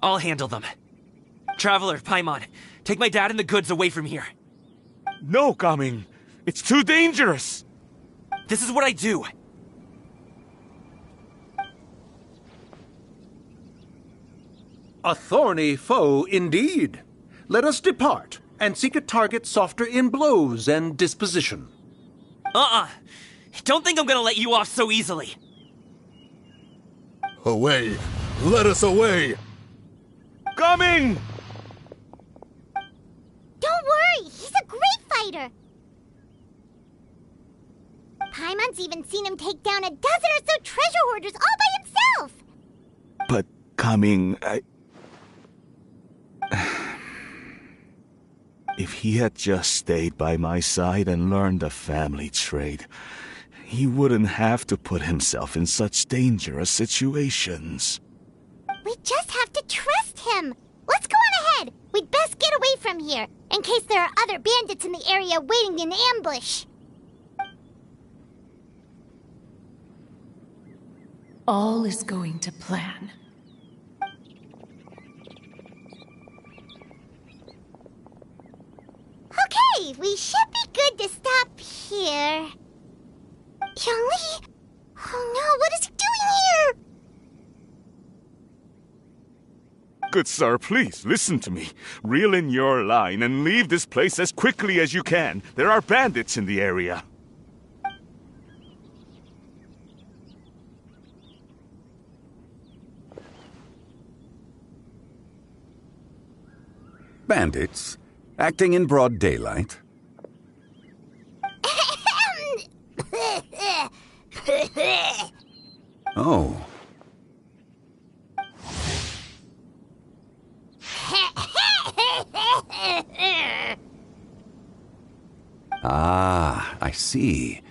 I'll handle them. Traveler, Paimon, take my dad and the goods away from here. No, Gaming. It's too dangerous. This is what I do. A thorny foe indeed. Let us depart and seek a target softer in blows and disposition. Don't think I'm gonna let you off so easily. Away! Let us away! Coming! Don't worry, he's a great fighter. Paimon's even seen him take down a dozen or so treasure hoarders all by himself. But, Gaming, If he had just stayed by my side and learned the family trade, he wouldn't have to put himself in such dangerous situations. We just have to trust him. Let's go on ahead. We'd best get away from here, in case there are other bandits in the area waiting in ambush. All is going to plan. Okay, we should be good to stop here. Yangli? Oh no, what is he doing here? Good sir, please, listen to me. Reel in your line and leave this place as quickly as you can. There are bandits in the area. Bandits? Acting in broad daylight? Oh. Ah, I see.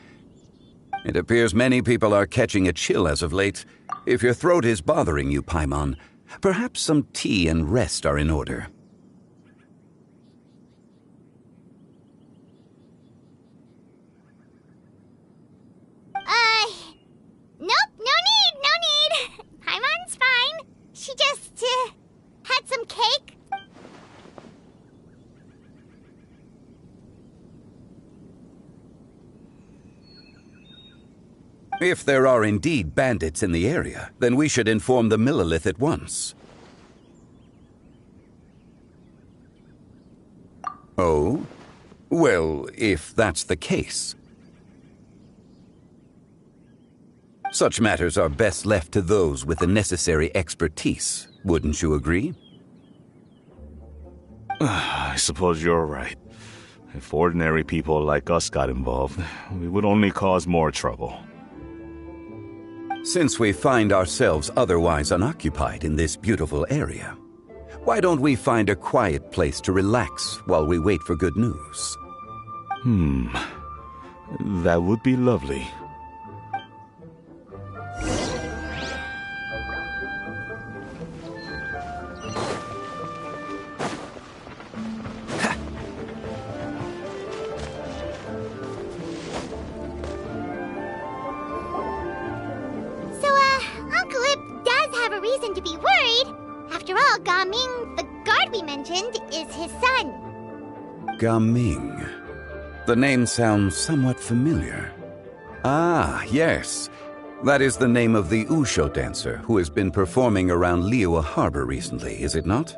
It appears many people are catching a chill as of late. If your throat is bothering you, Paimon, perhaps some tea and rest are in order. Nope, no need. Paimon's fine. She just, had some cake. If there are indeed bandits in the area, then we should inform the Millelith at once. Oh? Well, if that's the case. Such matters are best left to those with the necessary expertise, wouldn't you agree? I suppose you're right. If ordinary people like us got involved, we would only cause more trouble. Since we find ourselves otherwise unoccupied in this beautiful area, why don't we find a quiet place to relax while we wait for good news? That would be lovely. To be worried. After all, Gaming, the guard we mentioned, is his son. Gaming. The name sounds somewhat familiar. Ah, yes. That is the name of the Usho dancer who has been performing around Liyue Harbor recently, is it not?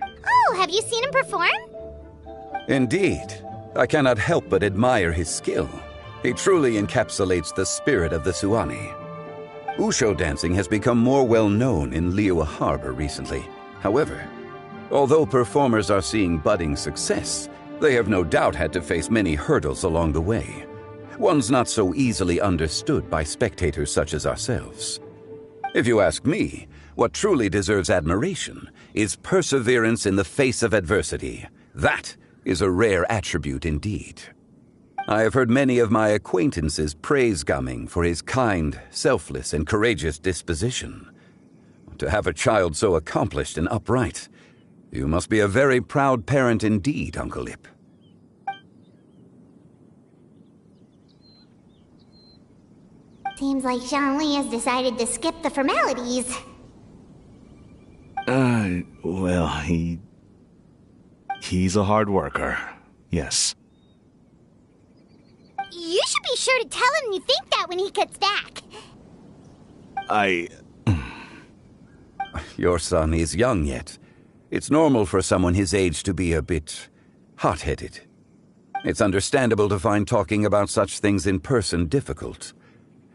Oh, have you seen him perform? Indeed. I cannot help but admire his skill. He truly encapsulates the spirit of the Suani. Usho dancing has become more well-known in Liyue Harbor recently. However, although performers are seeing budding success, they have no doubt had to face many hurdles along the way. Ones not so easily understood by spectators such as ourselves. If you ask me, what truly deserves admiration is perseverance in the face of adversity. That is a rare attribute indeed. I have heard many of my acquaintances praise Gaming for his kind, selfless, and courageous disposition. To have a child so accomplished and upright, you must be a very proud parent indeed, Uncle Lip. Seems like Zhangli has decided to skip the formalities. Well, he's a hard worker, yes. You should be sure to tell him you think that when he gets back. Your son is young yet. It's normal for someone his age to be a bit hot-headed. It's understandable to find talking about such things in person difficult.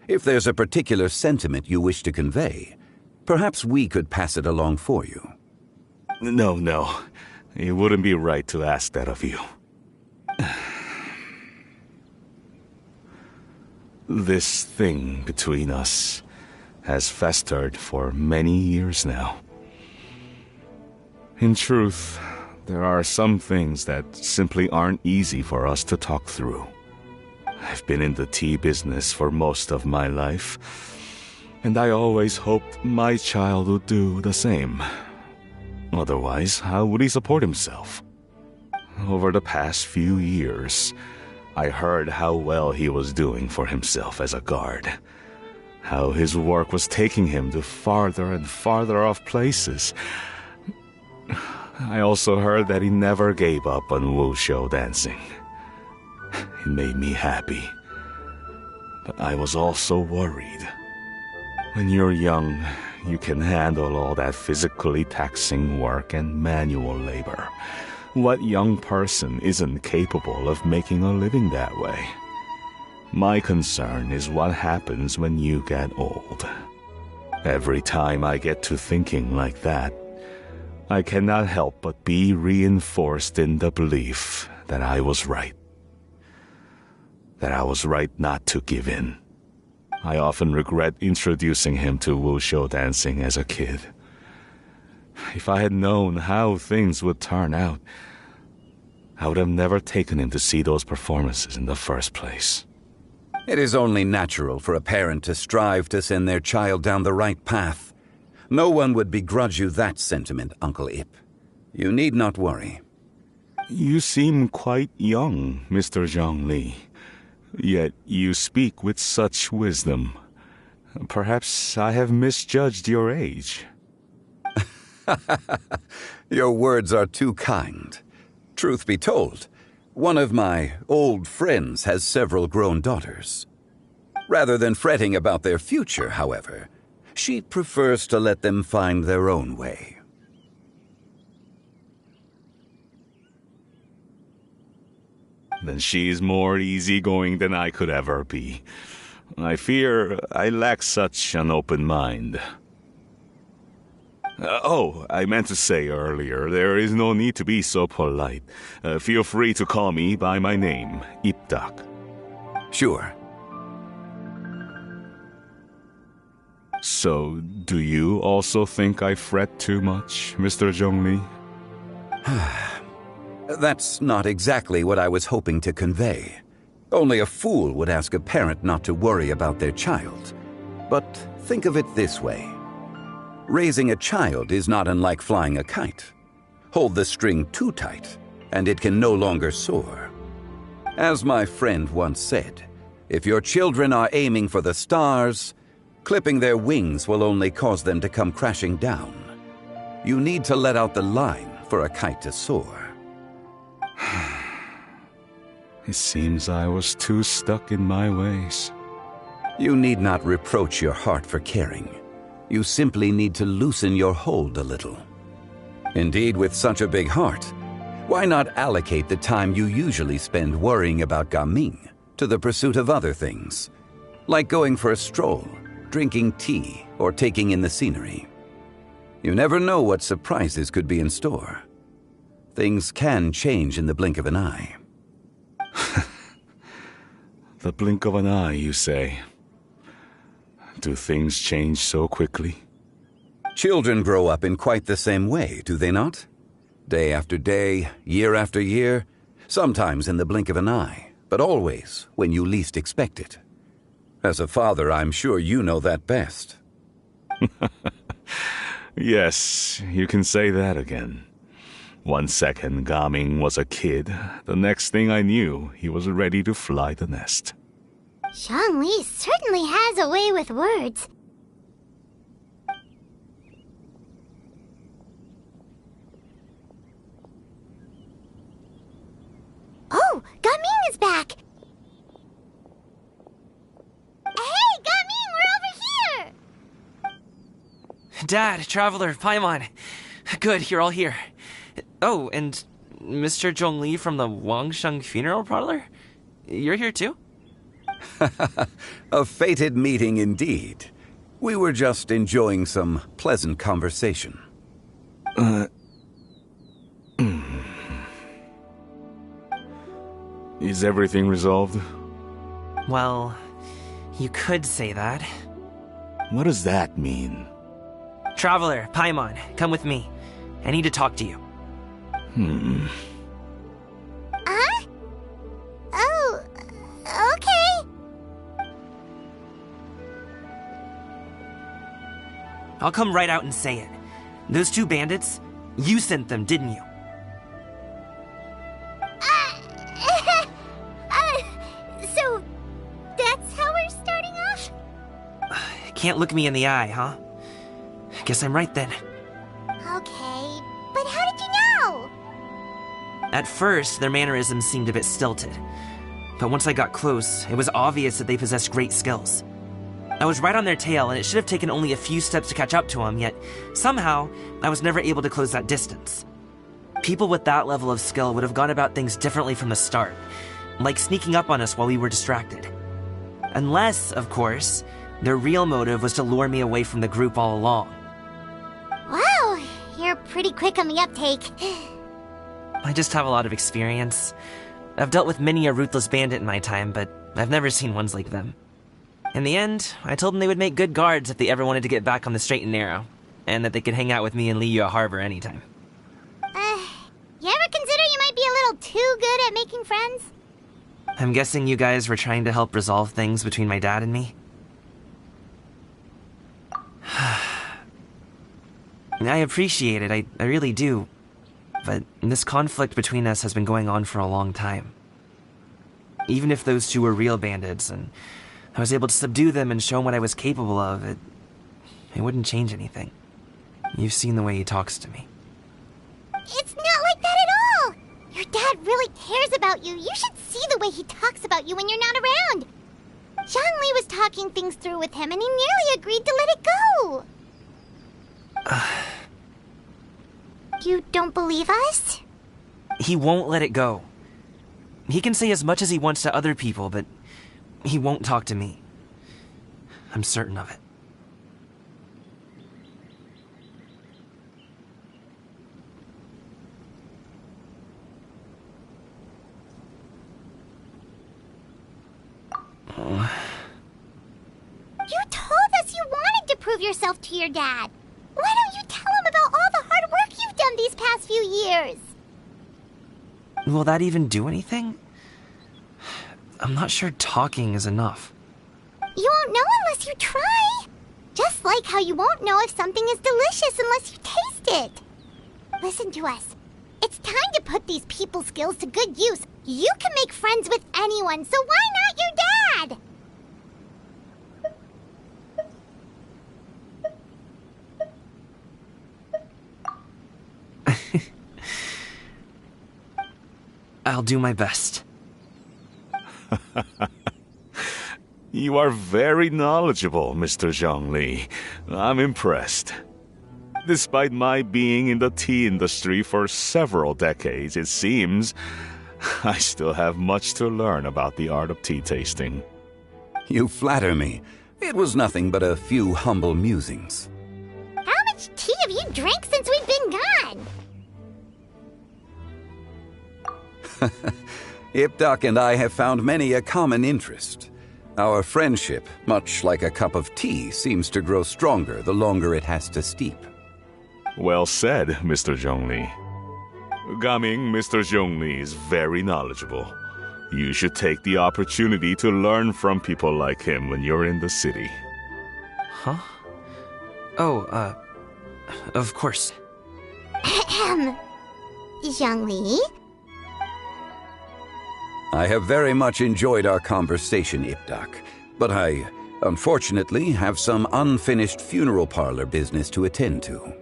If there's a particular sentiment you wish to convey, perhaps we could pass it along for you. No. It wouldn't be right to ask that of you. This thing between us has festered for many years now. In truth, there are some things that simply aren't easy for us to talk through. I've been in the tea business for most of my life, and I always hoped my child would do the same. Otherwise, how would he support himself? Over the past few years, I heard how well he was doing for himself as a guard. How his work was taking him to farther and farther off places. I also heard that he never gave up on wushou dancing. It made me happy. But I was also worried. When you're young, you can handle all that physically taxing work and manual labor. What young person isn't capable of making a living that way? My concern is what happens when you get old. Every time I get to thinking like that, I cannot help but be reinforced in the belief that I was right. That I was right not to give in. I often regret introducing him to wushou dancing as a kid. If I had known how things would turn out, I would have never taken him to see those performances in the first place. It is only natural for a parent to strive to send their child down the right path. No one would begrudge you that sentiment, Uncle Ip. You need not worry. You seem quite young, Mr. Zhongli. Yet you speak with such wisdom. Perhaps I have misjudged your age. Your words are too kind. Truth be told, one of my old friends has several grown daughters. Rather than fretting about their future, however, she prefers to let them find their own way. Then she's more easygoing than I could ever be. I fear I lack such an open mind. I meant to say earlier, there is no need to be so polite. Feel free to call me by my name, Ipdak. Sure. So, do you also think I fret too much, Mr. Zhongli? That's not exactly what I was hoping to convey. Only a fool would ask a parent not to worry about their child. But think of it this way. Raising a child is not unlike flying a kite. Hold the string too tight, and it can no longer soar. As my friend once said, if your children are aiming for the stars, clipping their wings will only cause them to come crashing down. You need to let out the line for a kite to soar. It seems I was too stuck in my ways. You need not reproach your heart for caring. You simply need to loosen your hold a little. Indeed, with such a big heart, why not allocate the time you usually spend worrying about Gaming to the pursuit of other things, like going for a stroll, drinking tea, or taking in the scenery? You never know what surprises could be in store. Things can change in the blink of an eye. The blink of an eye, you say? Do things change so quickly? Children grow up in quite the same way, do they not? Day after day, year after year, sometimes in the blink of an eye, but always when you least expect it. As a father, I'm sure you know that best. Yes, you can say that again. 1 second, Gaming was a kid. The next thing I knew, he was ready to fly the nest. Zhongli certainly has a way with words. is back! Hey, Gamin, we're over here! Dad, Traveler, Paimon. Good, you're all here. Oh, and Mr. Zhongli from the Wangsheng Funeral Parlor? You're here too? A fated meeting indeed. We were just enjoying some pleasant conversation. Is everything resolved? Well, you could say that. What does that mean? Traveler, Paimon, come with me. I need to talk to you. Huh? Oh, okay. I'll come right out and say it. Those two bandits, you sent them, didn't you? So, that's how we're starting off? Can't look me in the eye, huh? Guess I'm right then. Okay, but how did you know? At first, their mannerisms seemed a bit stilted. But once I got close, it was obvious that they possessed great skills. I was right on their tail, and it should have taken only a few steps to catch up to them, yet somehow, I was never able to close that distance. People with that level of skill would have gone about things differently from the start, like sneaking up on us while we were distracted. Unless, of course, their real motive was to lure me away from the group all along. Wow, you're pretty quick on the uptake. I just have a lot of experience. I've dealt with many a ruthless bandit in my time, but I've never seen ones like them. In the end, I told them they would make good guards if they ever wanted to get back on the straight and narrow, and that they could hang out with me in Liyue Harbor anytime. You ever consider you might be a little too good at making friends? I'm guessing you guys were trying to help resolve things between my dad and me? I appreciate it, I really do. But this conflict between us has been going on for a long time. Even if those two were real bandits, and I was able to subdue them and show him what I was capable of, it wouldn't change anything. You've seen the way he talks to me. It's not like that at all! Your dad really cares about you. You should see the way he talks about you when you're not around. Zhongli was talking things through with him, and he nearly agreed to let it go. You don't believe us? He won't let it go. He can say as much as he wants to other people, but he won't talk to me. I'm certain of it. You told us you wanted to prove yourself to your dad. Why don't you tell him about all the hard work you've done these past few years? Will that even do anything? I'm not sure talking is enough. You won't know unless you try. Just like how you won't know if something is delicious unless you taste it. Listen to us. It's time to put these people skills to good use. You can make friends with anyone, so why not your dad? I'll do my best. You are very knowledgeable, Mr. Zhongli. I'm impressed. Despite my being in the tea industry for several decades, it seems I still have much to learn about the art of tea tasting. You flatter me. It was nothing but a few humble musings. How much tea have you drank since we've been gone? Ipdak and I have found many a common interest. Our friendship, much like a cup of tea, seems to grow stronger the longer it has to steep. Well said, Mr. Zhongli. Gaming, Mr. Zhongli is very knowledgeable. You should take the opportunity to learn from people like him when you're in the city. Huh? Oh, of course. Ahem. Zhongli? I have very much enjoyed our conversation, Ipdak, but I, unfortunately, have some unfinished funeral parlor business to attend to.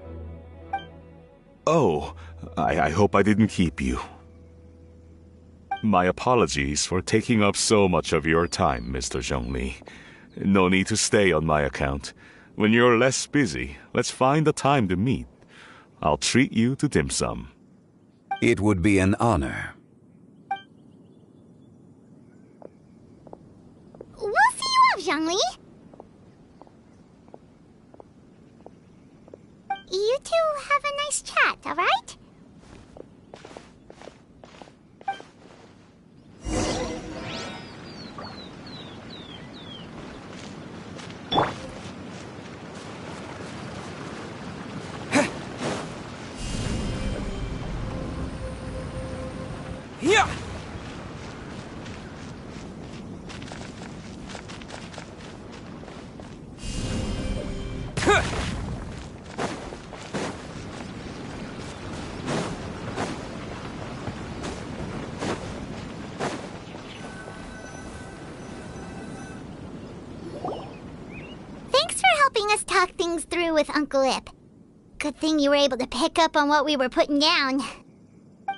Oh, I hope I didn't keep you. My apologies for taking up so much of your time, Mr. Zhongli. No need to stay on my account. When you're less busy, let's find a time to meet. I'll treat you to dim sum. It would be an honor. We'll see you off, Zhongli. You two have a nice chat, all right? Yeah. Thanks for helping us talk things through with Uncle Ip. Good thing you were able to pick up on what we were putting down.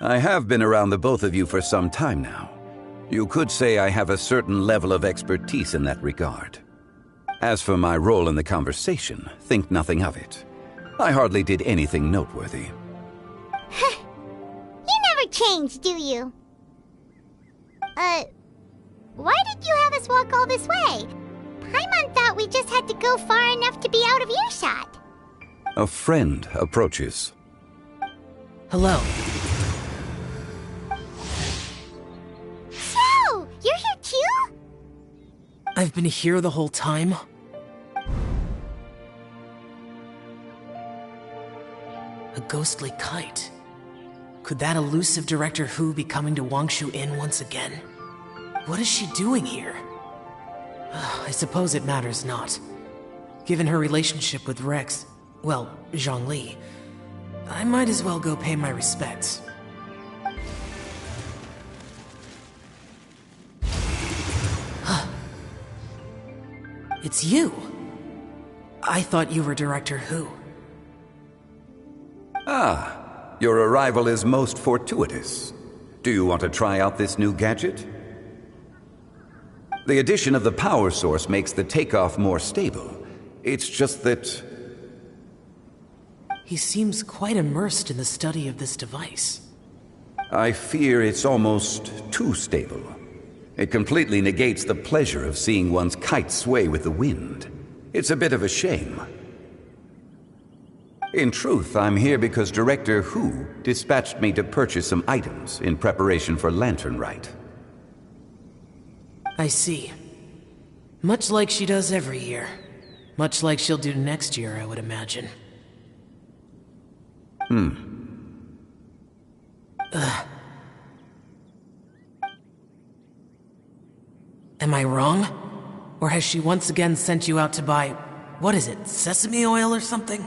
I have been around the both of you for some time now. You could say I have a certain level of expertise in that regard. As for my role in the conversation, think nothing of it. I hardly did anything noteworthy. You never change, do you? Why did you have us walk all this way? Paimon thought we just had to go far enough to be out of earshot. A friend approaches. Hello. So, you're here too? I've been here the whole time. A ghostly kite. Could that elusive Director Hu be coming to Wangshu Inn once again? What is she doing here? I suppose it matters not. Given her relationship with Rex, well, Zhongli, I might as well go pay my respects. It's you! I thought you were Director Hu. Ah, your arrival is most fortuitous. Do you want to try out this new gadget? The addition of the power source makes the takeoff more stable. It's just that... He seems quite immersed in the study of this device. I fear it's almost too stable. It completely negates the pleasure of seeing one's kite sway with the wind. It's a bit of a shame. In truth, I'm here because Director Hu dispatched me to purchase some items in preparation for Lantern Rite. I see. Much like she does every year. Much like she'll do next year, I would imagine. Am I wrong? Or has she once again sent you out to buy, what is it, sesame oil or something?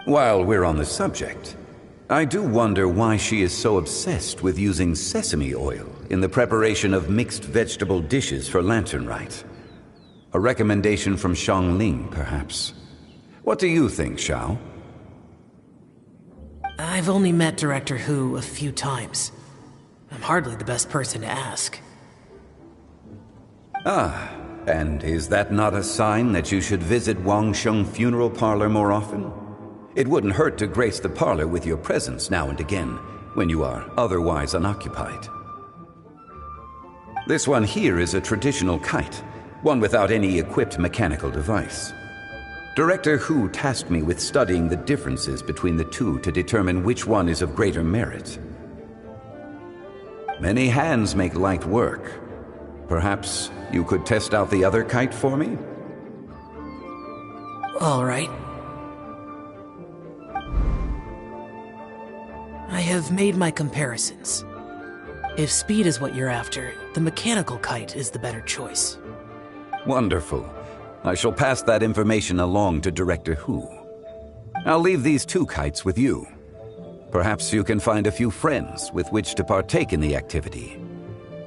While we're on the subject, I do wonder why she is so obsessed with using sesame oil in the preparation of mixed vegetable dishes for Lantern Rite. A recommendation from Xiangling, perhaps. What do you think, Xiao? I've only met Director Hu a few times. I'm hardly the best person to ask. Ah, and is that not a sign that you should visit Wangsheng Funeral Parlor more often? It wouldn't hurt to grace the parlor with your presence now and again, when you are otherwise unoccupied. This one here is a traditional kite, one without any equipped mechanical device. Director Hu tasked me with studying the differences between the two to determine which one is of greater merit. Many hands make light work. Perhaps you could test out the other kite for me? All right. I have made my comparisons. If speed is what you're after, the mechanical kite is the better choice. Wonderful. I shall pass that information along to Director Hu. I'll leave these two kites with you. Perhaps you can find a few friends with which to partake in the activity.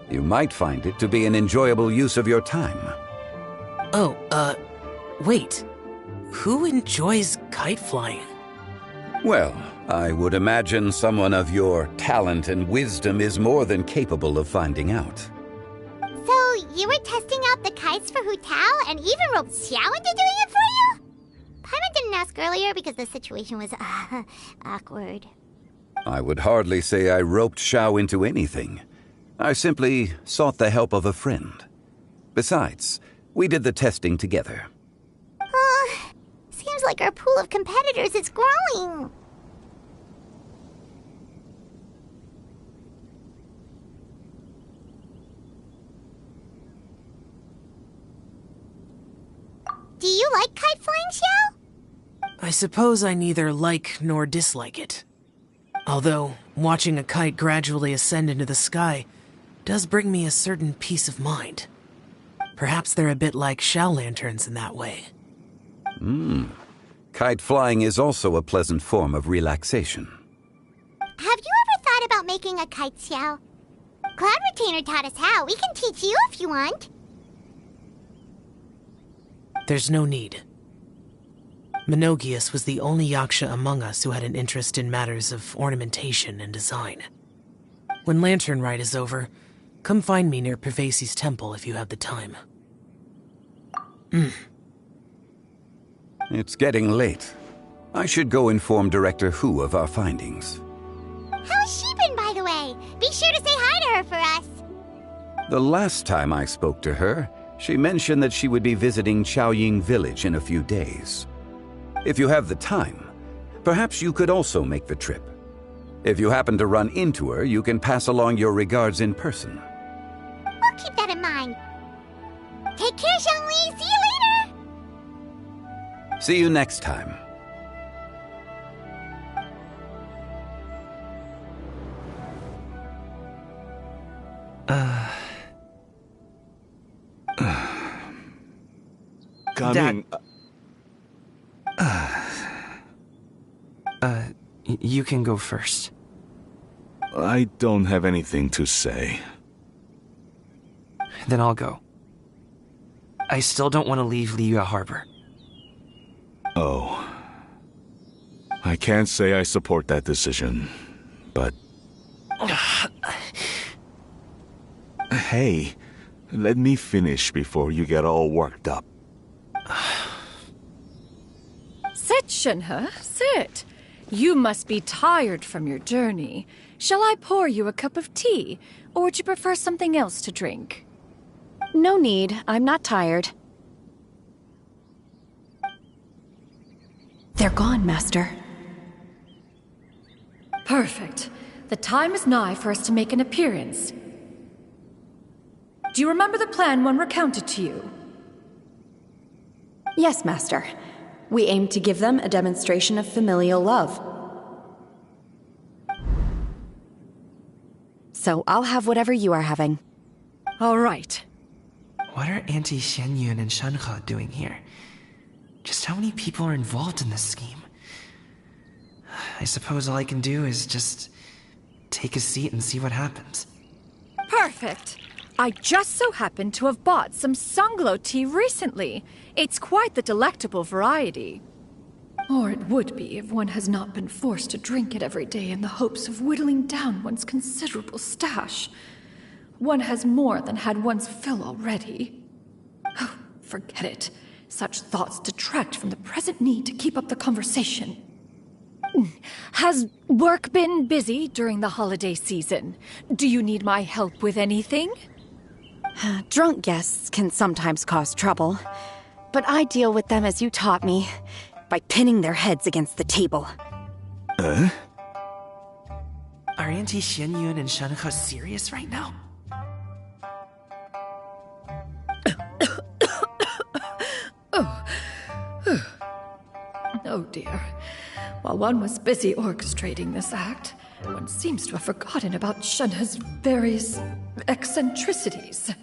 You might find it to be an enjoyable use of your time. Oh, wait. Who enjoys kite flying? Well, I would imagine someone of your talent and wisdom is more than capable of finding out. So, you were testing out the kites for Hu Tao and even roped Xiao into doing it for you? Paimon didn't ask earlier because the situation was, awkward. I would hardly say I roped Xiao into anything. I simply sought the help of a friend. Besides, we did the testing together. Seems like our pool of competitors is growing. Do you like kite flying, Xiao? I suppose I neither like nor dislike it. Although, watching a kite gradually ascend into the sky does bring me a certain peace of mind. Perhaps they're a bit like Xiao lanterns in that way. Kite flying is also a pleasant form of relaxation. Have you ever thought about making a kite, Xiao? Cloud Retainer taught us how. We can teach you if you want. There's no need. Menogias was the only Yaksha among us who had an interest in matters of ornamentation and design. When Lantern Rite is over, come find me near Pervasi's temple if you have the time. It's getting late. I should go inform Director Hu of our findings. How's she been, by the way? Be sure to say hi to her for us. The last time I spoke to her, she mentioned that she would be visiting Chaoying Village in a few days. If you have the time, perhaps you could also make the trip. If you happen to run into her, you can pass along your regards in person. We'll keep that in mind. Take care, Zhongli. See you later. See you next time. Coming. You can go first. I don't have anything to say. Then I'll go. I still don't want to leave Liyue Harbor. Oh. I can't say I support that decision, but... Hey, let me finish before you get all worked up. Sit, Shenhe, sit. You must be tired from your journey. Shall I pour you a cup of tea, or would you prefer something else to drink? No need. I'm not tired. They're gone, Master. Perfect. The time is nigh for us to make an appearance. Do you remember the plan one recounted to you? Yes, Master. We aim to give them a demonstration of familial love. So I'll have whatever you are having. All right. What are Auntie Xianyun and Shenhe doing here? Just how many people are involved in this scheme? I suppose all I can do is just take a seat and see what happens. Perfect. I just so happen to have bought some Sunglow tea recently. It's quite the delectable variety. Or it would be if one has not been forced to drink it every day in the hopes of whittling down one's considerable stash. One has more than had one's fill already. Oh, forget it. Such thoughts detract from the present need to keep up the conversation. Has work been busy during the holiday season? Do you need my help with anything? Drunk guests can sometimes cause trouble, but I deal with them as you taught me, by pinning their heads against the table. Are Auntie Xianyun and Shenhe serious right now? Oh dear. While one was busy orchestrating this act, one seems to have forgotten about Shenhe's various eccentricities.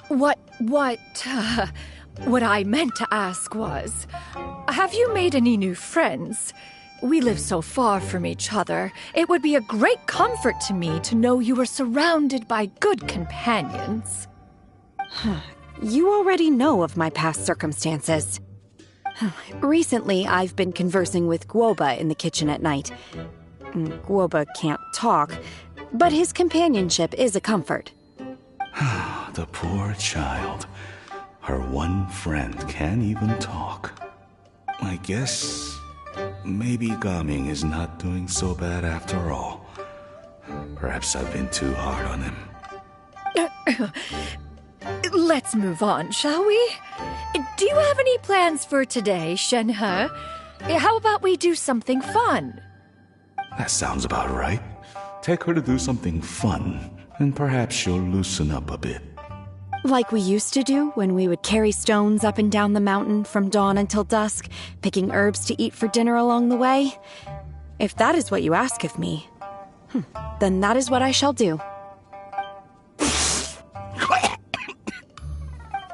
What I meant to ask was, have you made any new friends? We live so far from each other. It would be a great comfort to me to know you were surrounded by good companions. You already know of my past circumstances. Recently, I've been conversing with Guoba in the kitchen at night. Guoba can't talk, but his companionship is a comfort. The poor child. Her one friend can't even talk. I guess maybe Gaming is not doing so bad after all. Perhaps I've been too hard on him. Let's move on, shall we? Do you have any plans for today, Shenhe? How about we do something fun? That sounds about right. Take her to do something fun, and perhaps she'll loosen up a bit. Like we used to do when we would carry stones up and down the mountain from dawn until dusk, picking herbs to eat for dinner along the way? If that is what you ask of me, then that is what I shall do.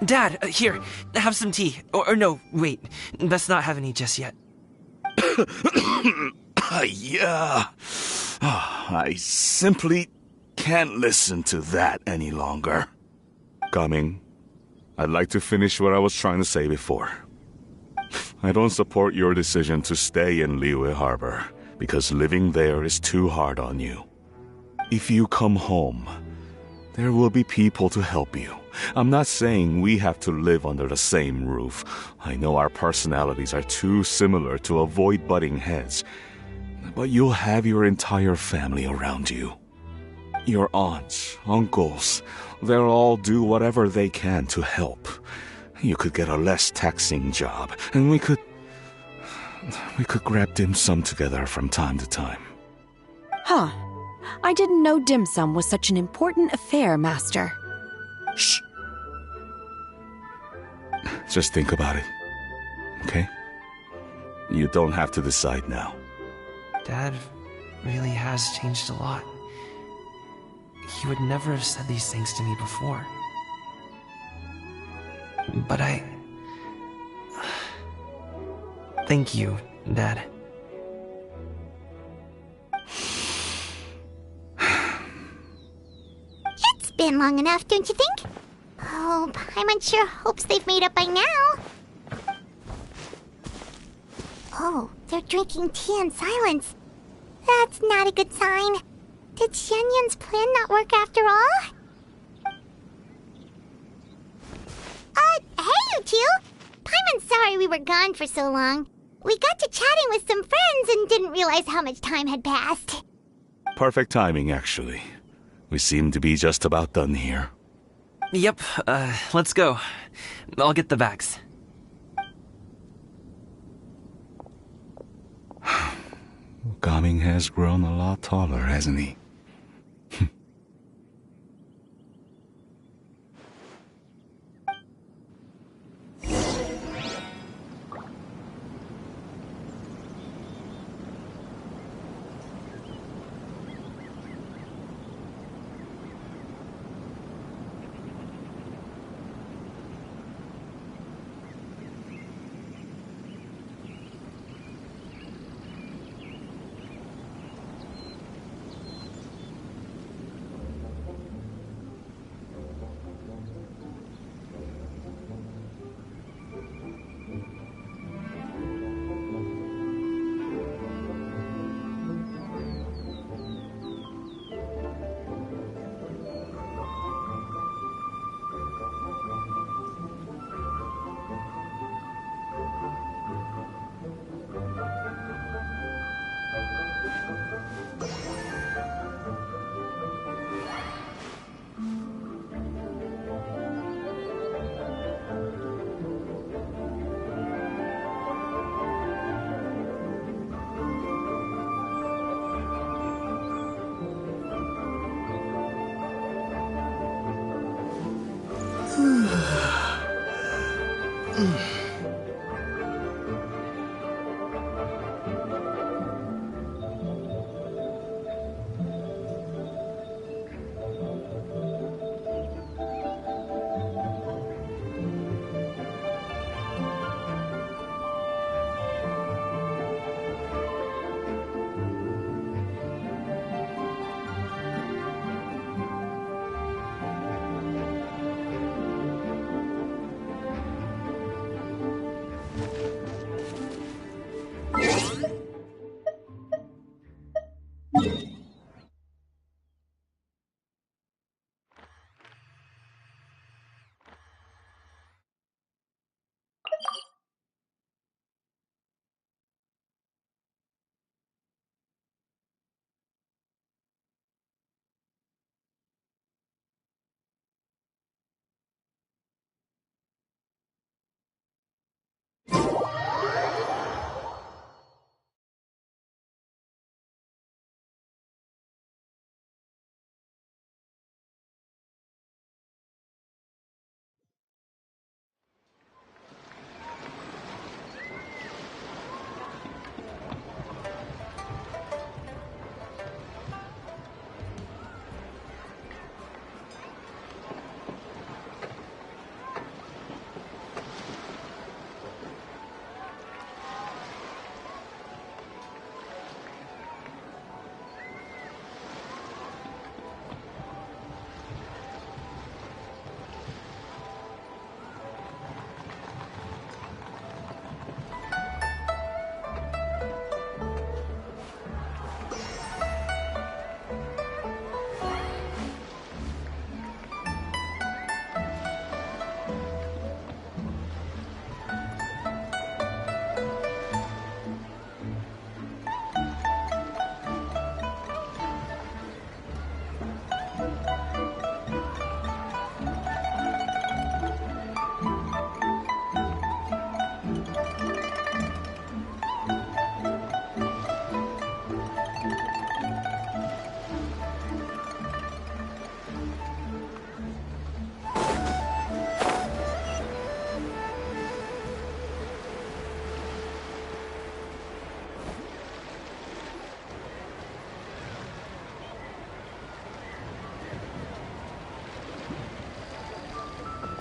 Dad, here, have some tea. Or no, wait, best not have any just yet. Yeah. I simply can't listen to that any longer. Coming, I'd like to finish what I was trying to say before. I don't support your decision to stay in Liyue Harbor, because living there is too hard on you. If you come home, there will be people to help you. I'm not saying we have to live under the same roof. I know our personalities are too similar to avoid butting heads. But you'll have your entire family around you. Your aunts, uncles, they'll all do whatever they can to help. You could get a less taxing job, and we could grab dim sum together from time to time. Huh. I didn't know dim sum was such an important affair, Master. Shh. Just think about it, okay? You don't have to decide now. Dad really has changed a lot. He would never have said these things to me before. But thank you, Dad. It's been long enough, don't you think? Oh, Paimon sure hopes they've made up by now. Oh, they're drinking tea in silence. That's not a good sign. Did Xianyun's plan not work after all? Hey you two! Paimon's sorry we were gone for so long. We got to chatting with some friends and didn't realize how much time had passed. Perfect timing, actually. We seem to be just about done here. Yep, let's go. I'll get the bags. Gaming has grown a lot taller, hasn't he?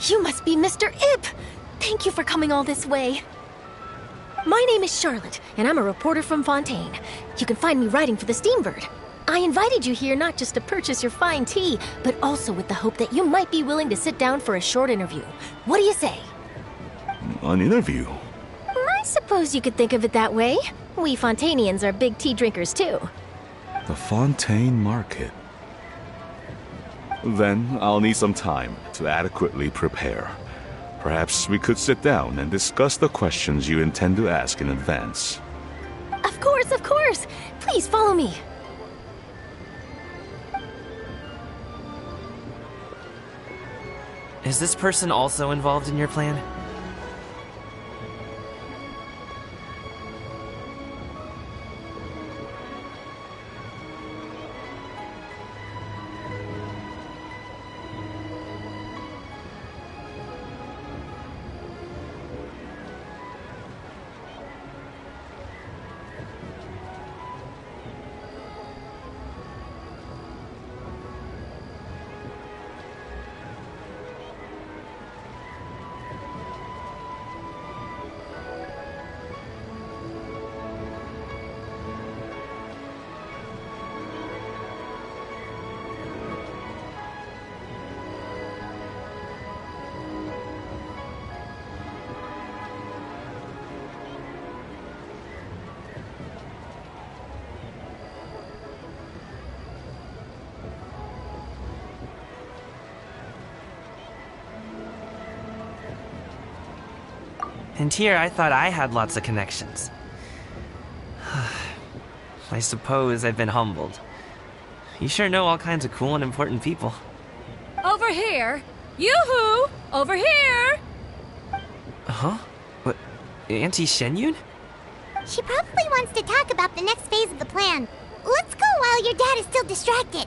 You must be Mr. Ip! Thank you for coming all this way. My name is Charlotte, and I'm a reporter from Fontaine. You can find me writing for the Steambird. I invited you here not just to purchase your fine tea, but also with the hope that you might be willing to sit down for a short interview. What do you say? An interview? I suppose you could think of it that way. We Fontainians are big tea drinkers, too. The Fontaine Market. Then I'll need some time to adequately prepare. Perhaps we could sit down and discuss the questions you intend to ask in advance. Of course, of course! Please follow me. Is this person also involved in your plan? And here I thought I had lots of connections. I suppose I've been humbled. You sure know all kinds of cool and important people. Over here! Yoo-hoo! Over here! Huh? What? Auntie Shenyun? She probably wants to talk about the next phase of the plan. Let's go while your dad is still distracted.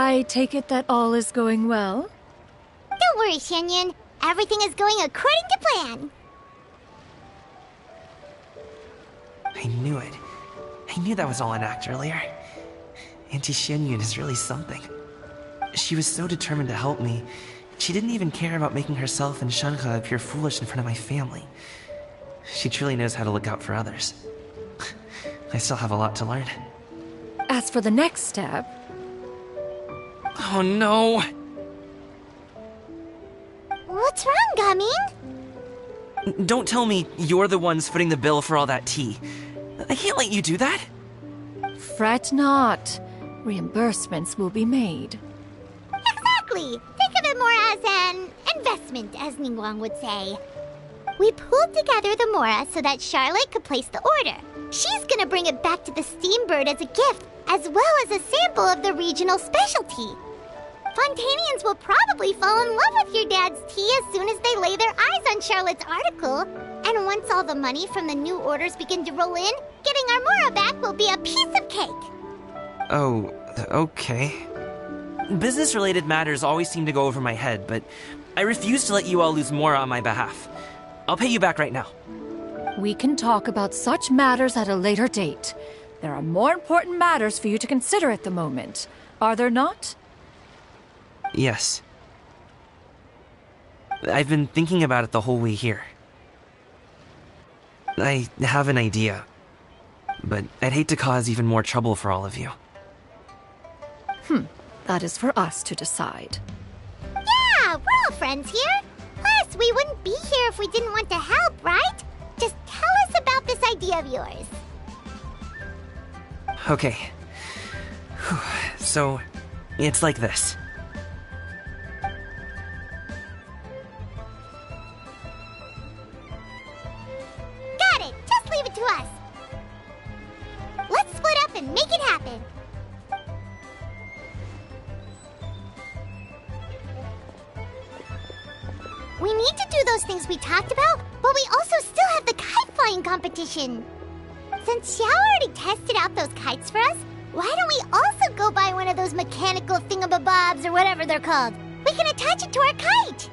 I take it that all is going well? Don't worry, Xianyun. Everything is going according to plan. I knew it. I knew that was all an act earlier. Auntie Xianyun is really something. She was so determined to help me. She didn't even care about making herself and Shanhe appear foolish in front of my family. She truly knows how to look out for others. I still have a lot to learn. As for the next step... Oh no! What's wrong, Gaming? Don't tell me you're the ones footing the bill for all that tea. I can't let you do that. Fret not. Reimbursements will be made. Exactly! Think of it more as an investment, as Ningguang would say. We pooled together the Mora so that Charlotte could place the order. She's gonna bring it back to the Steambird as a gift, as well as a sample of the regional specialty. Fontanians will probably fall in love with your dad's tea as soon as they lay their eyes on Charlotte's article. And once all the money from the new orders begin to roll in, getting our Mora back will be a piece of cake. Oh, okay. Business-related matters always seem to go over my head, but I refuse to let you all lose Mora on my behalf. I'll pay you back right now. We can talk about such matters at a later date. There are more important matters for you to consider at the moment, are there not? Yes. I've been thinking about it the whole way here. I have an idea, but I'd hate to cause even more trouble for all of you. That is for us to decide. Yeah, we're all friends here. Plus, we wouldn't be here if we didn't want to help, right? Just tell us about this idea of yours. Okay. So, it's like this. Got it! Just leave it to us. Let's split up and make it happen. We need to do those things we talked about, but we also still have the kite flying competition. Since Xiao already tested out those kites for us, why don't we also go buy one of those mechanical thingamabobs or whatever they're called? We can attach it to our kite!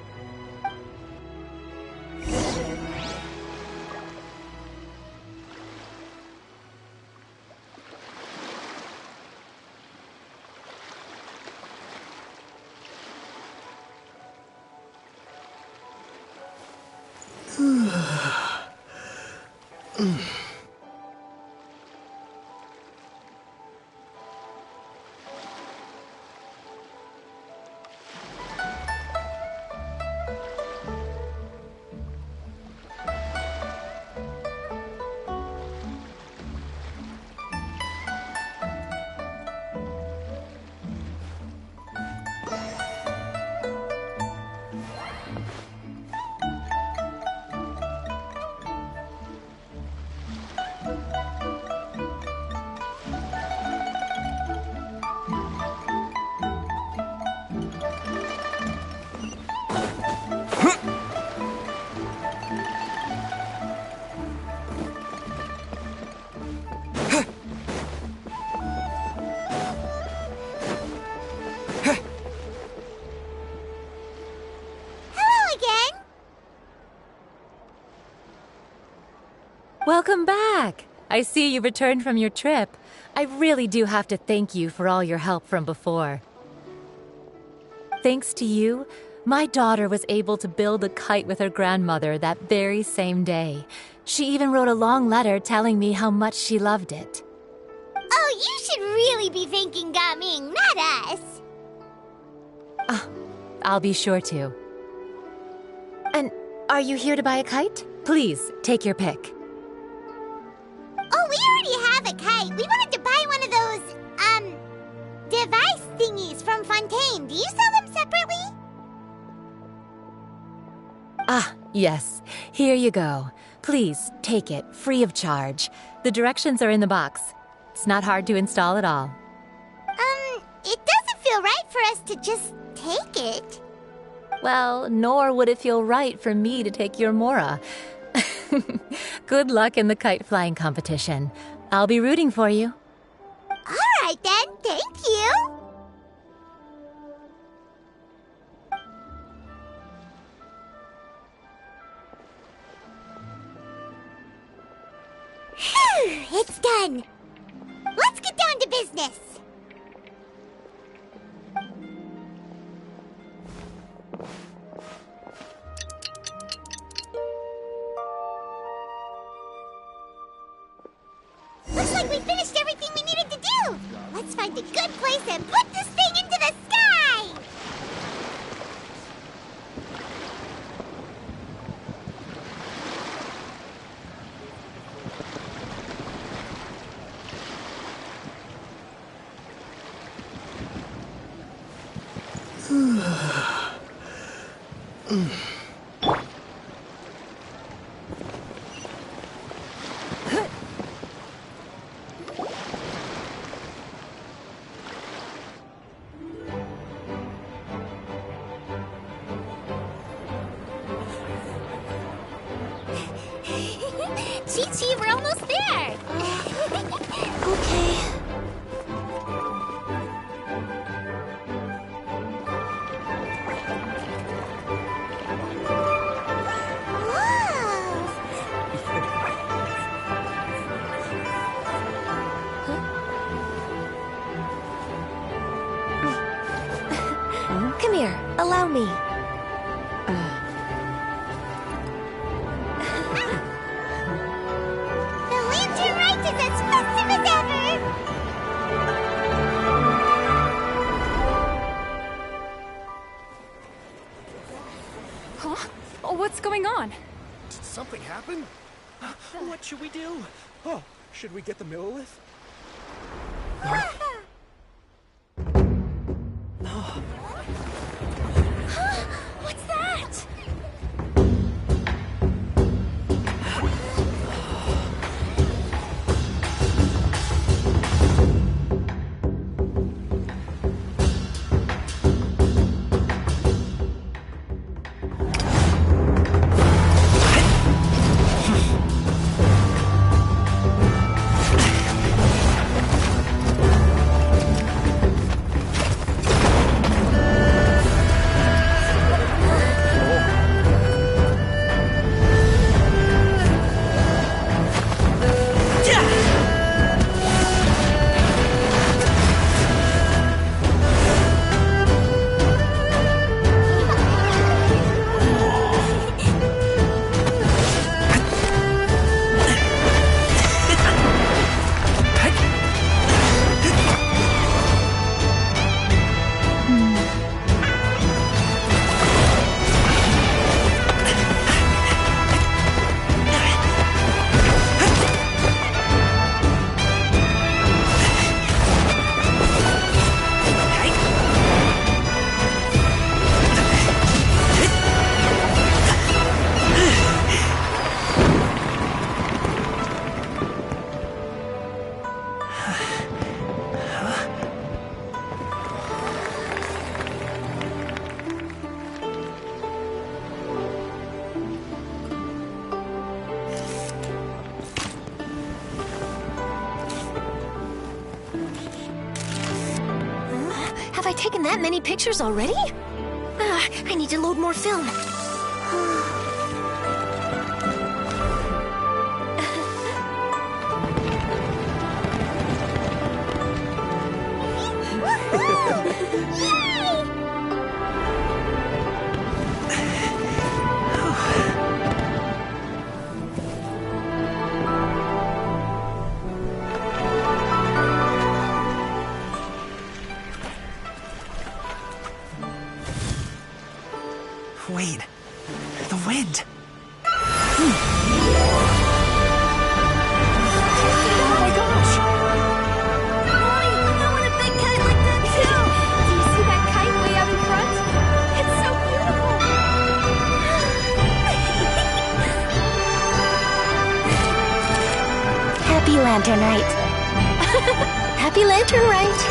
Welcome back! I see you returned from your trip. I really do have to thank you for all your help from before. Thanks to you, my daughter was able to build a kite with her grandmother that very same day. She even wrote a long letter telling me how much she loved it. Oh, you should really be thanking Gaming, not us. I'll be sure to. And are you here to buy a kite? Please, take your pick. Oh, we already have a kite. We wanted to buy one of those, device thingies from Fontaine. Do you sell them separately? Yes. Here you go. Please, take it, free of charge. The directions are in the box. It's not hard to install at all. It doesn't feel right for us to just take it. Well, nor would it feel right for me to take your Mora. Good luck in the kite flying competition. I'll be rooting for you. All right then, thank you. It's done. Let's get down to business. Looks like we finished everything we needed to do. Let's find a good place and put this thing into the sky. Chi-Chi, we're almost there. Okay. Come here, allow me. The lantern rite is as festive as ever! Huh? Oh, what's going on? Did something happen? What should we do? Oh, should we get the Millilith? What's that? Have I taken that many pictures already? I need to load more film. Wait, the wind. Oh my gosh! Mommy, I want a big kite like that too! Do you see that kite way out in front? It's so beautiful! Happy Lantern Rite. Happy Lantern Rite!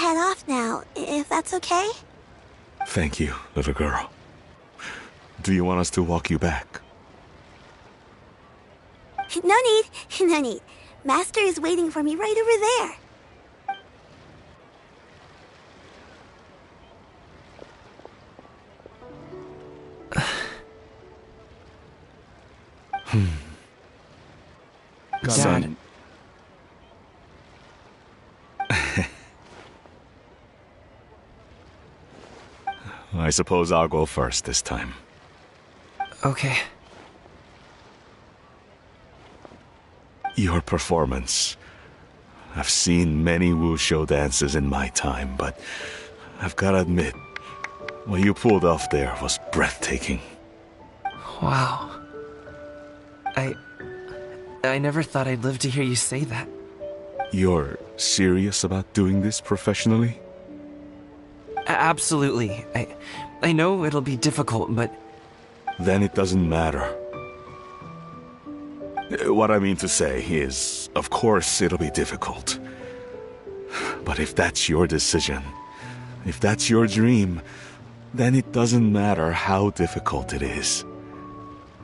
head off now, if that's okay? Thank you, little girl. Do you want us to walk you back? No need, no need. Master is waiting for me right over there. Dad. I suppose I'll go first this time. Okay. Your performance. I've seen many wushou dances in my time, but I've gotta admit, what you pulled off there was breathtaking. Wow. I never thought I'd live to hear you say that. You're serious about doing this professionally? Absolutely. I know it'll be difficult, but... Then it doesn't matter. What I mean to say is, of course it'll be difficult. But if that's your decision, if that's your dream, then it doesn't matter how difficult it is.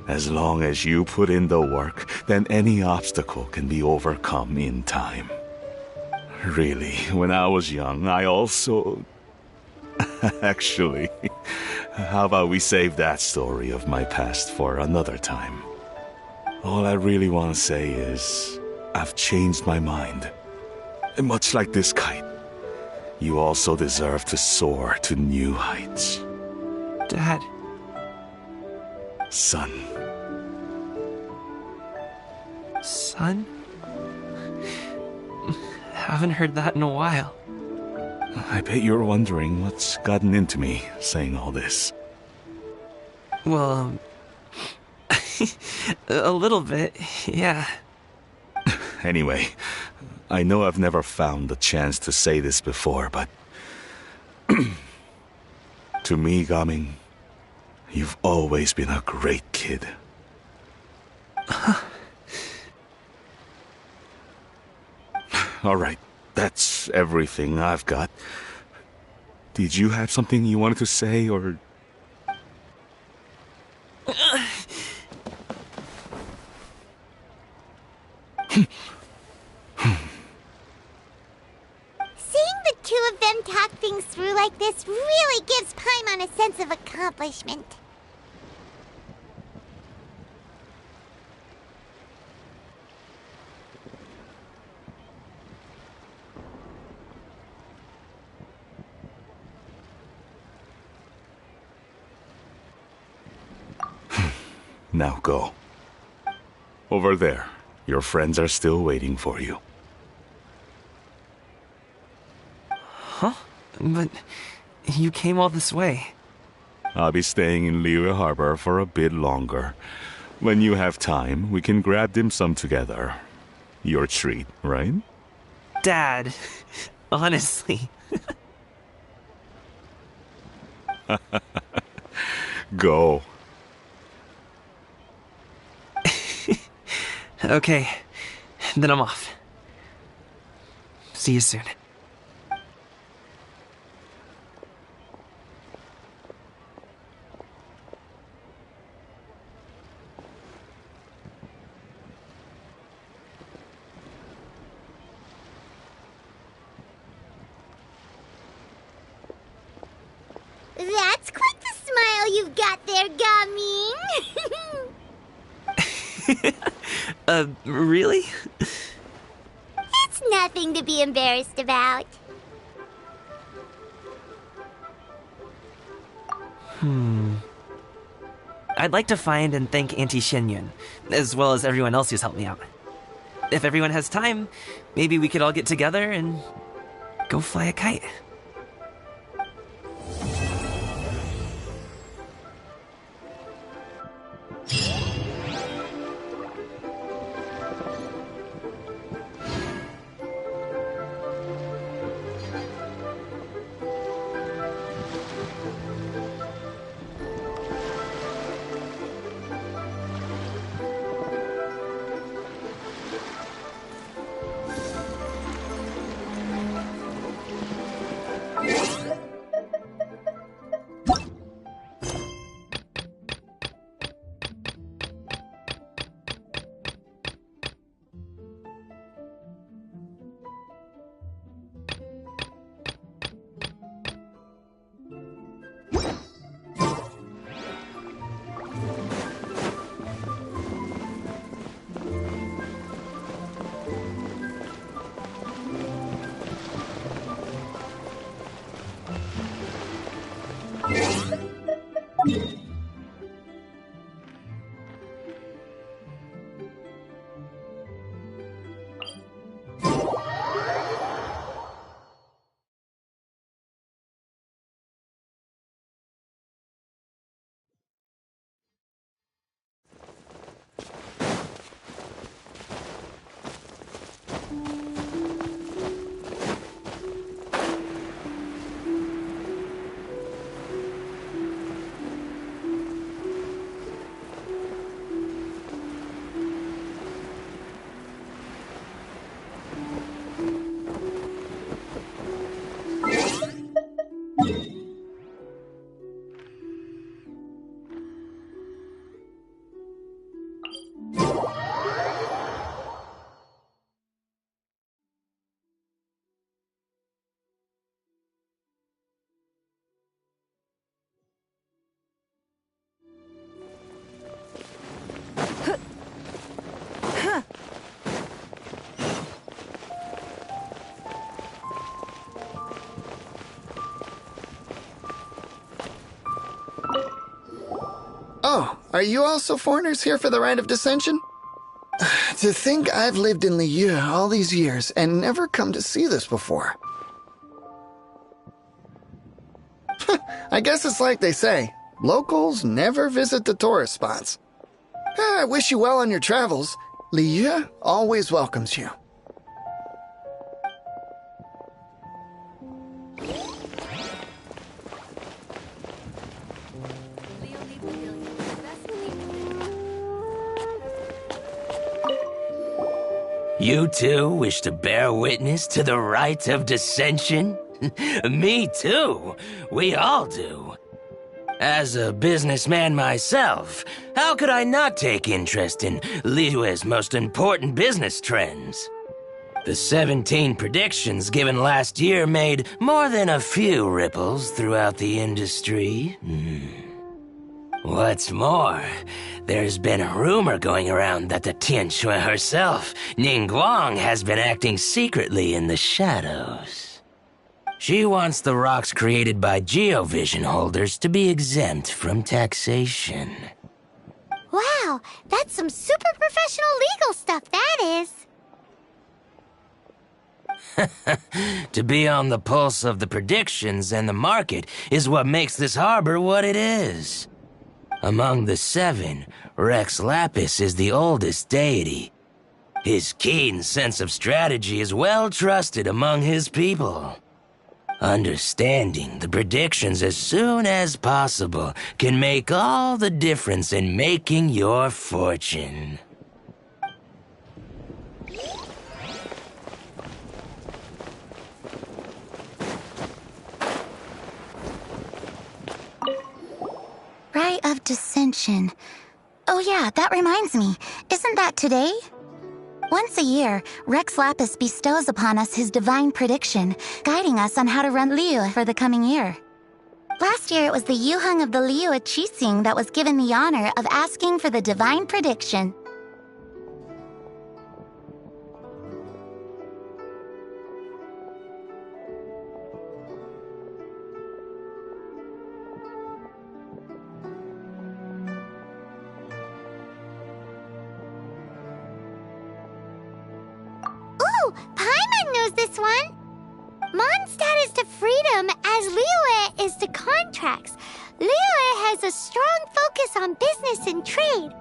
As long as you put in the work, then any obstacle can be overcome in time. Really, when I was young, I also... Actually, how about we save that story of my past for another time? All I really want to say is, I've changed my mind. Much like this kite, you also deserve to soar to new heights. Dad. Son. Son? Haven't heard that in a while. I bet you're wondering what's gotten into me saying all this. Well, a little bit, yeah. Anyway, I know I've never found the chance to say this before, but... to me, Gaming, you've always been a great kid. Alright, that's everything I've got. Did you have something you wanted to say, or... Seeing the two of them talk things through like this really gives Paimon a sense of accomplishment. Now go. Over there. Your friends are still waiting for you. Huh? But you came all this way. I'll be staying in Liyue Harbor for a bit longer. When you have time, we can grab dim sum together. Your treat, right? Dad, honestly. Go. Okay, then I'm off. See you soon. That's quite the smile you've got there, Gaming. Really? It's nothing to be embarrassed about. I'd like to find and thank Auntie Shenyun, as well as everyone else who's helped me out. If everyone has time, maybe we could all get together and go fly a kite. Are you also foreigners here for the Rite of Dissension? To think I've lived in Liyue all these years and never come to see this before. I guess it's like they say, locals never visit the tourist spots. I wish you well on your travels. Liyue always welcomes you. You too wish to bear witness to the rite of dissension? Me too. We all do. As a businessman myself, how could I not take interest in Liyue's most important business trends? The 17 predictions given last year made more than a few ripples throughout the industry. What's more, there's been a rumor going around that the Tianxue herself, Ningguang, has been acting secretly in the shadows. She wants the rocks created by geovision holders to be exempt from taxation. Wow, that's some super professional legal stuff, that is. To be on the pulse of the predictions and the market is what makes this harbor what it is. Among the 7, Rex Lapis is the oldest deity. His keen sense of strategy is well trusted among his people. Understanding the predictions as soon as possible can make all the difference in making your fortune. Rite of Dissension. Oh yeah, that reminds me. Isn't that today? Once a year, Rex Lapis bestows upon us his divine prediction, guiding us on how to run Liyue for the coming year. Last year, it was the Yuheng of the Liyue Qixing that was given the honor of asking for the divine prediction. Paimon knows this one! Mondstadt is to freedom as Liyue is to contracts. Liyue has a strong focus on business and trade.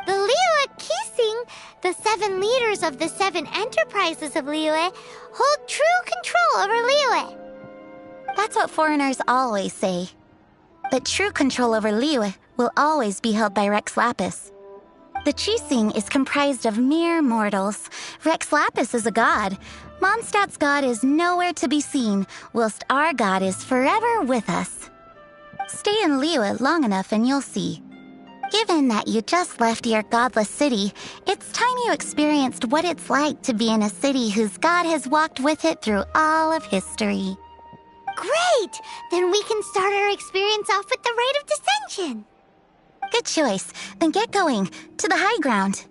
The Liyue Qixing, the 7 leaders of the 7 enterprises of Liyue, hold true control over Liyue. That's what foreigners always say. But true control over Liyue will always be held by Rex Lapis. The Qixing is comprised of mere mortals. Rex Lapis is a god. Mondstadt's god is nowhere to be seen, whilst our god is forever with us. Stay in Liyue long enough and you'll see. Given that you just left your godless city, it's time you experienced what it's like to be in a city whose god has walked with it through all of history. Great! Then we can start our experience off with the Rite of Dissension. Good choice. Then get going. To the high ground.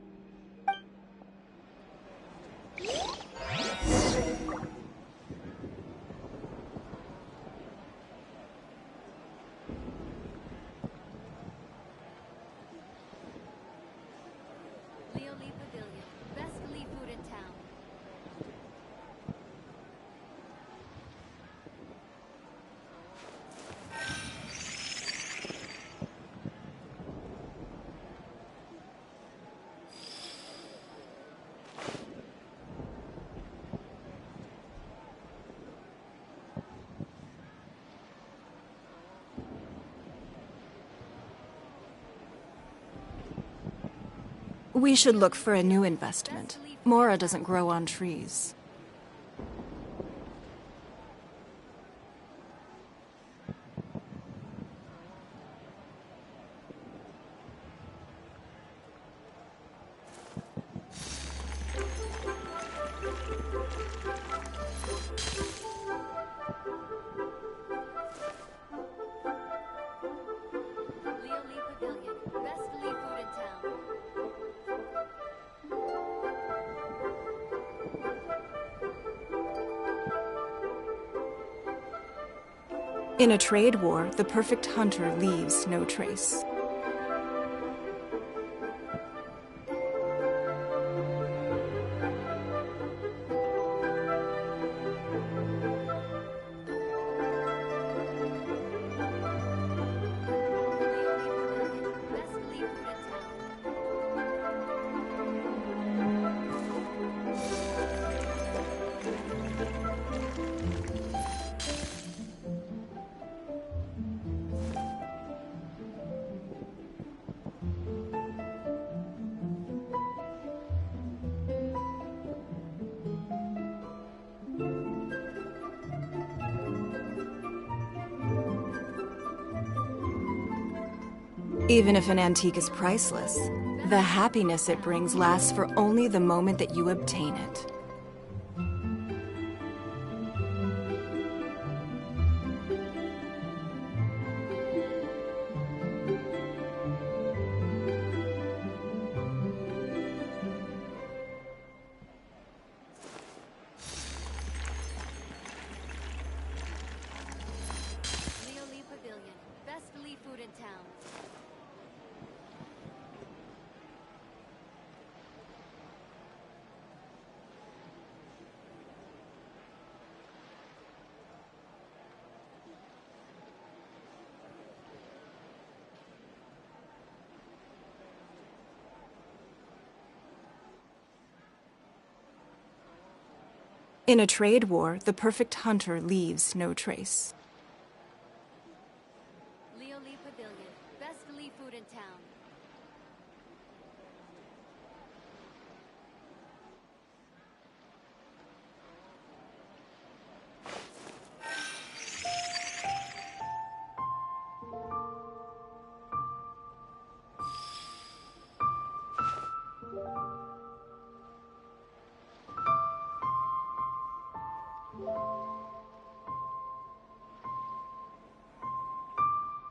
We should look for a new investment. Mora doesn't grow on trees. In a trade war, the perfect hunter leaves no trace. Even if an antique is priceless, the happiness it brings lasts for only the moment that you obtain it. In a trade war, the perfect hunter leaves no trace. Leo Lee Pavilion, best Lee food in town.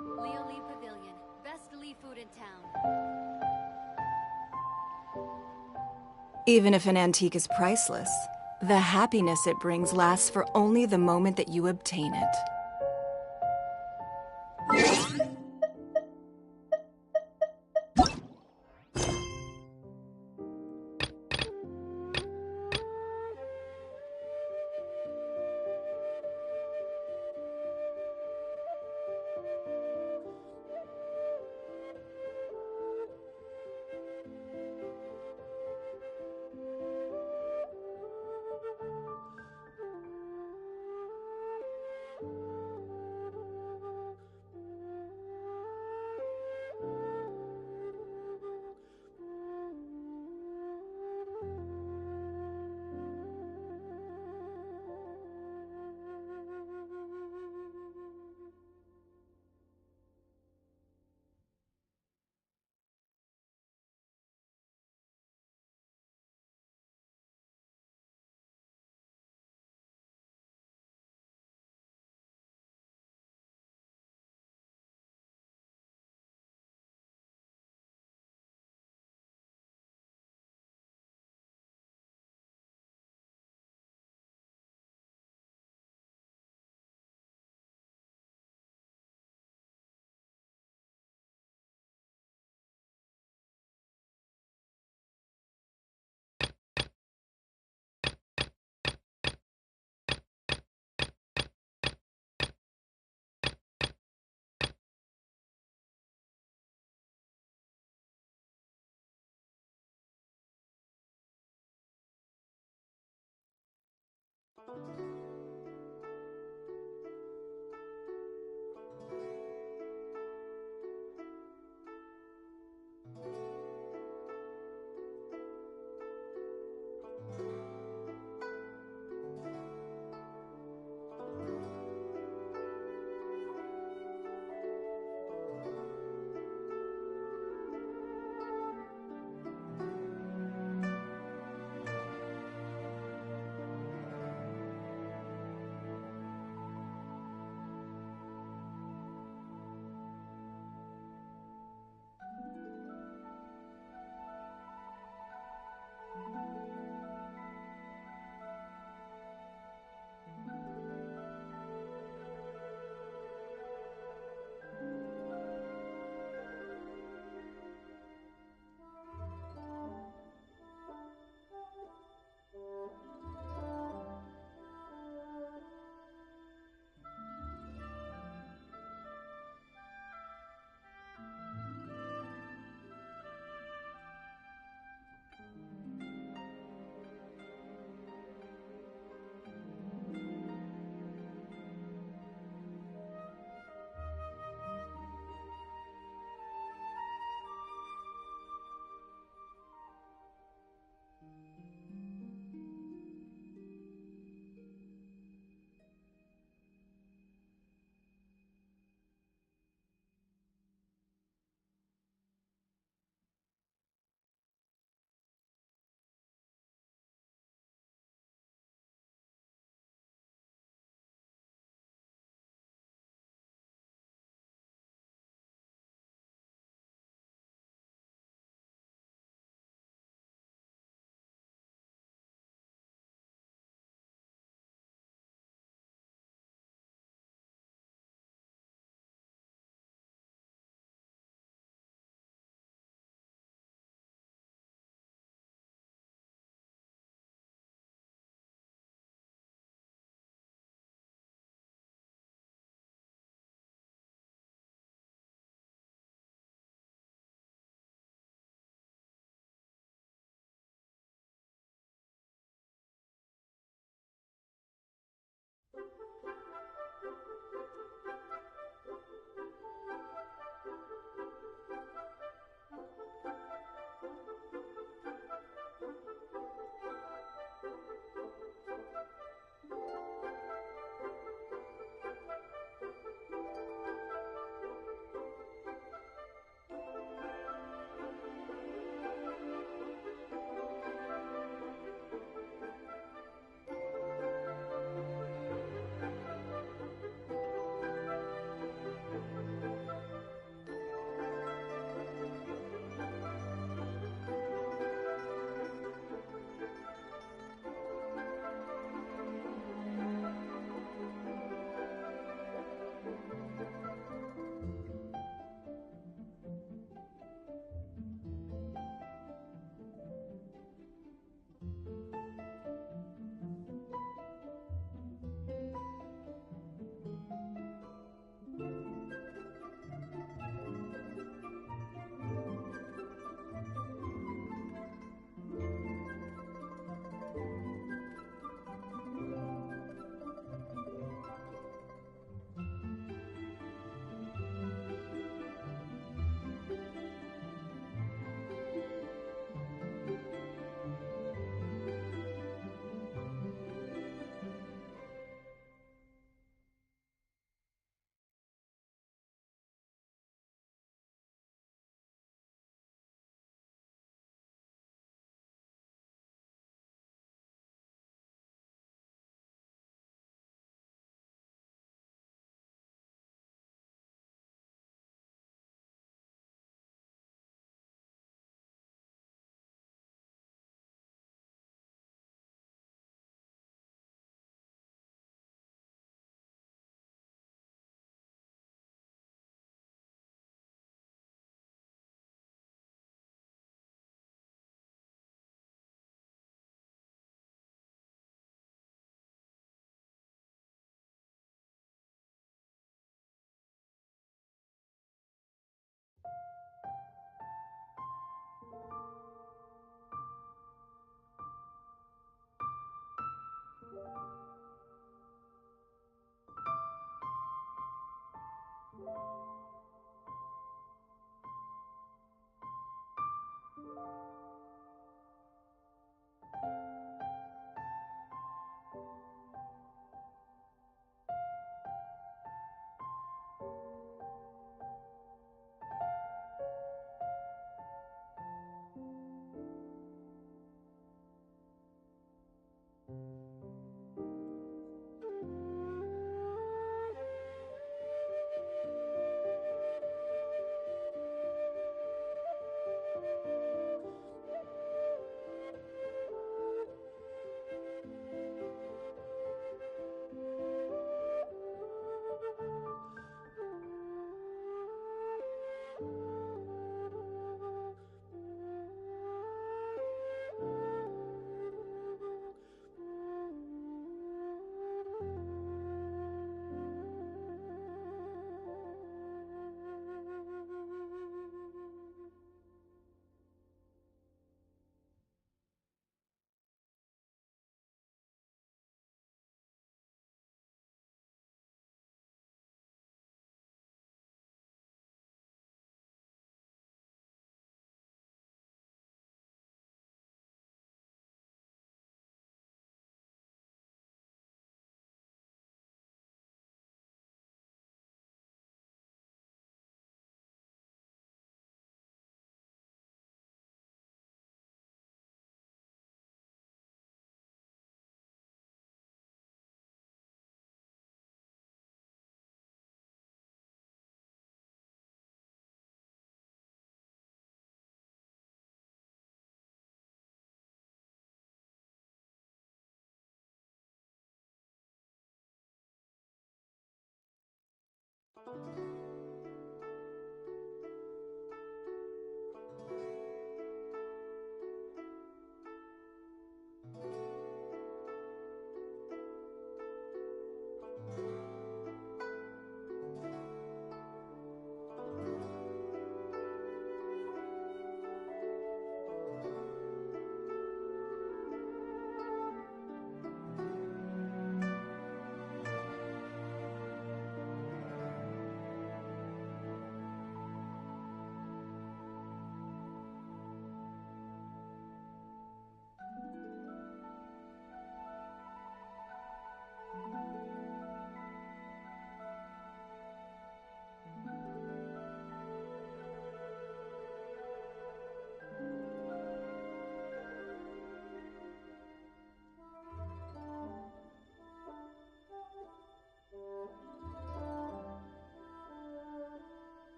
Leo Lee Pavilion, best Lee food in town. Even if an antique is priceless, the happiness it brings lasts for only the moment that you obtain it.